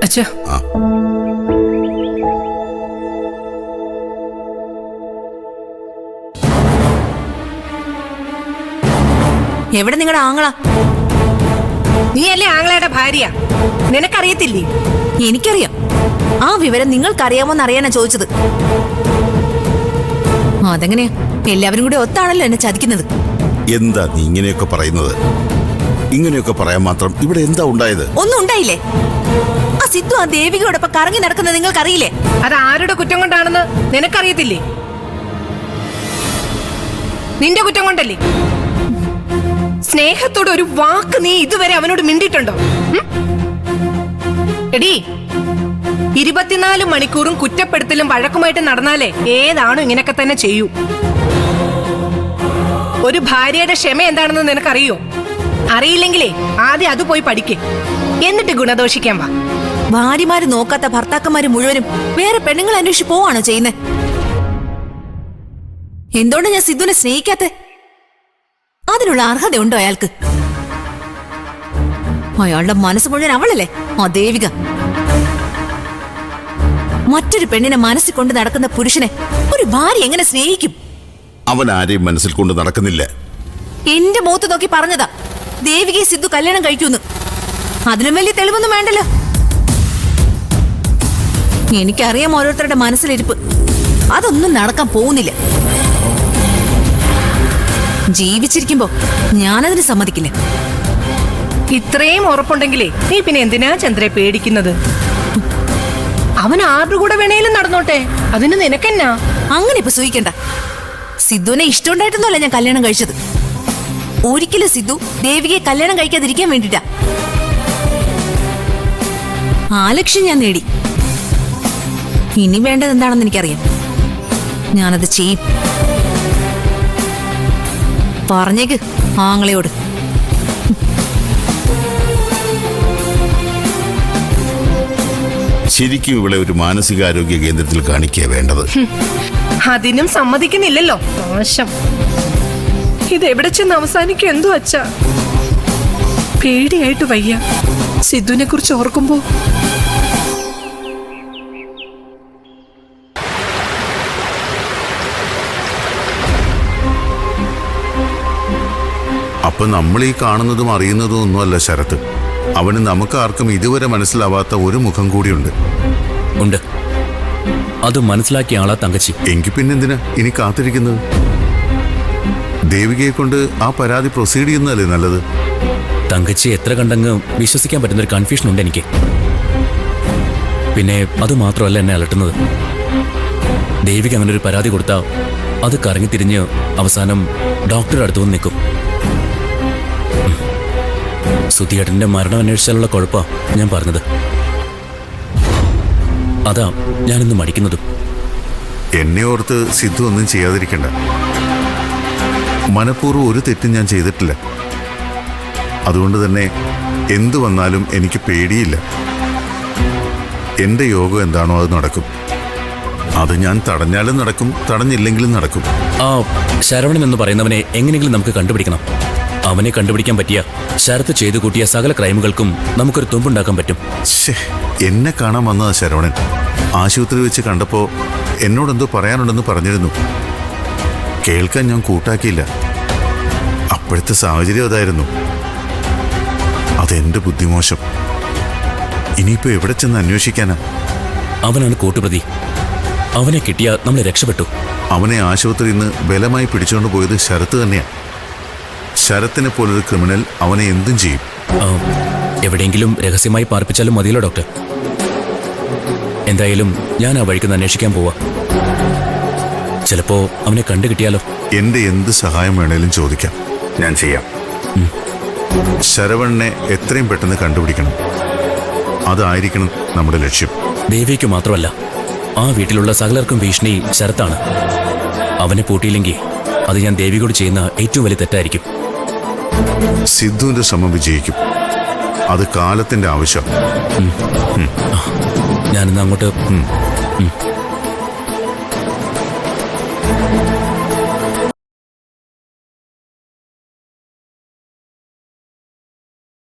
അച്ഛാ എവിടെ നിങ്ങളുടെ ആങ്ങള? നീയല്ലേ ആങ്ങളയുടെ ഭാര്യ, നിനക്കറിയത്തില്ലേ? എനിക്കറിയാം. ആ വിവരം നിങ്ങൾക്കറിയാമോന്ന് അറിയാനാ ചോദിച്ചത്. അതെങ്ങനെയാ? എല്ലാവരും കൂടി ഒത്താണല്ലോ എന്നെ ചതിക്കുന്നത്. എന്താ നീ ഇങ്ങനെയൊക്കെ പറയുന്നത്? ഇങ്ങനെയൊക്കെ പറയാൻ മാത്രം ഇവിടെ എന്താ ഉണ്ടായത്? ഒന്നും ഉണ്ടായില്ലേ? ആ സിദ്ധു ആ ദേവികയോടൊപ്പം കറങ്ങി നടക്കുന്നത് നിങ്ങൾക്കറിയില്ലേ? അത് ആരുടെ കുറ്റം കൊണ്ടാണെന്ന് നിനക്കറിയത്തില്ലേ? നിന്റെ കുറ്റം കൊണ്ടല്ലേ? സ്നേഹത്തോട് ഒരു വാക്ക് നീ ഇതുവരെ അവനോട് മിണ്ടിയിട്ടുണ്ടോ? എടീ, 24 മണിക്കൂറും കുറ്റപ്പെടുത്തലും വഴക്കുമായിട്ട് നടന്നാലേ ഏതാണോ ഇങ്ങനെയൊക്കെ തന്നെ ചെയ്യൂ. ഒരു ഭാര്യയുടെ ക്ഷമ എന്താണെന്ന് നിനക്കറിയോ? അറിയില്ലെങ്കിലേ ആദ്യം അത് പോയി പഠിക്കേ, എന്നിട്ട് ഗുണദോഷിക്കാൻ വാ. ഭാര്യമാര് നോക്കാത്ത ഭർത്താക്കന്മാര് മുഴുവനും വേറെ പെണ്ണുങ്ങളെ അന്വേഷിച്ച് പോവാണോ ചെയ്യുന്നത്? എന്തുകൊണ്ട് ഞാൻ സിദ്ധുവിനെ സ്നേഹിക്കാത്തെ? അതിനുള്ള അർഹതയുണ്ടോ അയാൾക്ക്? അയാളുടെ മനസ്സ് മുഴുവൻ അവളല്ലേ, ആ ദേവിക. മറ്റൊരു പെണ്ണിനെ മനസ്സിൽ കൊണ്ട് നടക്കുന്ന പുരുഷനെ ഒരു ഭാര്യ എങ്ങനെ സ്നേഹിക്കും? അവൻ ആരെയും മനസ്സിൽ കൊണ്ട് നടക്കുന്നില്ല. എന്റെ മുഖത്ത് നോക്കി പറഞ്ഞതാ ദേവികയെ സിദ്ധു കല്യാണം കഴിക്കൂന്ന്. അതിനും വലിയ തെളിവൊന്നും വേണ്ടല്ലോ. എനിക്കറിയാം ഓരോരുത്തരുടെ മനസ്സിലിരിപ്പ്. അതൊന്നും നടക്കാൻ പോകുന്നില്ല. ജീവിച്ചിരിക്കുമ്പോ ഞാനതിന് സമ്മതിക്കില്ല. ഇത്രയും ഉറപ്പുണ്ടെങ്കിലേ നീ പിന്നെ എന്തിനാ ചന്ദ്രയെ പേടിക്കുന്നത്? അവൻ ആരുടെ കൂടെ വേണേലും നടന്നോട്ടെ, അതിന് നിനക്കെന്നാ? അങ്ങനെ ഇപ്പൊ സൂഹിക്കണ്ട. സിദ്ധുവിനെ ഇഷ്ടമുണ്ടായിട്ടൊന്നുമല്ല ഞാൻ കല്യാണം കഴിച്ചത്. ഒരിക്കലും സിദ്ധു ദേവികയെ കല്യാണം കഴിക്കാതിരിക്കാൻ വേണ്ടിട്ടാ. ആ ലക്ഷ്യം ഞാൻ നേടി. ഇനി വേണ്ടത് എന്താണെന്ന് എനിക്കറിയാം. ഞാനത് ചെയ്യും. പറഞ്ഞേക്ക് ആങ്ങളയോട്. ശരിക്കും ഇവിടെ ഒരു മാനസികാരോഗ്യ കേന്ദ്രത്തിൽ കാണിക്കുക വേണ്ടത്. അതിനും സമ്മതിക്കുന്നില്ലല്ലോ. മോശം. ഇതെവിടെ ചെന്ന് അവസാനിക്കും എന്തോ അച്ഛാ. പേടിയായിട്ട് വയ്യ സിദ്ധുവിനെ കുറിച്ച് ഓർക്കുമ്പോ. അപ്പൊ നമ്മൾ ഈ കാണുന്നതും അറിയുന്നതും ഒന്നുമല്ല ശരത്ത്. അവന് നമുക്കാർക്കും ഇതുവരെ മനസ്സിലാവാത്ത ഒരു മുഖം കൂടിയുണ്ട്. ഉണ്ട്. അത് മനസ്സിലാക്കിയ ആളാ തങ്കച്ചി. എങ്കിൽ പിന്നെന്തിനാ ഇനി കാത്തിരിക്കുന്നത്? ദേവികയെ കൊണ്ട് ആ പരാതി പ്രൊസീഡ് ചെയ്യുന്നതല്ലേ നല്ലത്? തങ്കച്ചി എത്ര കണ്ടങ്ങ് വിശ്വസിക്കാൻ പറ്റുന്നൊരു കൺഫ്യൂഷൻ ഉണ്ട് എനിക്ക്. പിന്നെ അത് മാത്രമല്ല എന്നെ അലട്ടുന്നത്. ദേവിക്ക് അങ്ങനെ ഒരു പരാതി കൊടുത്താൽ അത് കറങ്ങിത്തിരിഞ്ഞ് അവസാനം ഡോക്ടറുടെ അടുത്ത് വന്ന് നിൽക്കും. സുധിയേട്ടന്റെ മരണം അന്വേഷിച്ചാലുള്ള കുഴപ്പാ ഞാൻ പറഞ്ഞത്. അതാ ഞാനിന്ന് മടിക്കുന്നതും. എന്നെ ഓർത്ത് സിദ്ധു ഒന്നും ചെയ്യാതിരിക്കണ്ട. മനഃപൂർവ്വം ഒരു തെറ്റും ഞാൻ ചെയ്തിട്ടില്ല. അതുകൊണ്ട് തന്നെ എന്തു വന്നാലും എനിക്ക് പേടിയില്ല. എന്റെ യോഗം എന്താണോ അത് നടക്കും. അത് ഞാൻ തടഞ്ഞാലും നടക്കും, തടഞ്ഞില്ലെങ്കിലും നടക്കും. ആ ശരവണൻ എന്ന് പറയുന്നവനെ എങ്ങനെയെങ്കിലും നമുക്ക് കണ്ടുപിടിക്കണം. അവനെ കണ്ടുപിടിക്കാൻ പറ്റിയ ശരത്ത് ചെയ്തു കൂട്ടിയ സകല ക്രൈമുകൾക്കും നമുക്കൊരു തുമ്പുണ്ടാക്കാൻ പറ്റും. എന്നെ കാണാൻ വന്നതാ ശരവണൻ. ആശുപത്രി വെച്ച് കണ്ടപ്പോ എന്നോടെന്തോ പറയാനുണ്ടെന്ന് പറഞ്ഞിരുന്നു. കേൾക്കാൻ ഞാൻ കൂട്ടാക്കിയില്ല. അപ്പോഴത്തെ സാഹചര്യം അതായിരുന്നു. അതെന്റെ ബുദ്ധിമോശം. ഇനിയിപ്പോ എവിടെ ചെന്ന് അന്വേഷിക്കാനാ? അവനാണ് കൂട്ടുപ്രതി. അവനെ കിട്ടിയാ നമ്മൾ രക്ഷപ്പെട്ടു. അവനെ ആശുപത്രിയിൽ നിന്ന് ബലമായി പിടിച്ചുകൊണ്ട് പോയത് ശരത്ത് തന്നെയാ. ശരത്തിനെ പോലൊരു ക്രിമിനൽ അവനെ എന്തും ചെയ്യും. എവിടെയെങ്കിലും രഹസ്യമായി പാർപ്പിച്ചാലും മതിയല്ലോ ഡോക്ടർ. എന്തായാലും ഞാൻ ആ വഴിക്ക് അന്വേഷിക്കാൻ പോവാ. ചിലപ്പോ അവനെ കണ്ടു കിട്ടിയാലോ. എന്റെ എന്ത് സഹായം വേണേലും ചോദിക്കാം, ഞാൻ ചെയ്യാം. ശരവണനെ എത്രയും പെട്ടെന്ന് കണ്ടുപിടിക്കണം. അതായിരിക്കണം നമ്മുടെ ലക്ഷ്യം. ദേവിക്ക് മാത്രമല്ല, ആ വീട്ടിലുള്ള സകലർക്കും ഭീഷണി ശരത്താണ്. അവനെ പൂട്ടിയില്ലെങ്കിൽ അത് ഞാൻ ദേവിയോട് ചെയ്യുന്ന ഏറ്റവും വലിയ തെറ്റായിരിക്കും. സിദ്ധുവിന്റെ ശ്രമം വിജയിക്കും. അത് കാലത്തിന്റെ ആവശ്യം. ഞാനിന്ന് അങ്ങോട്ട്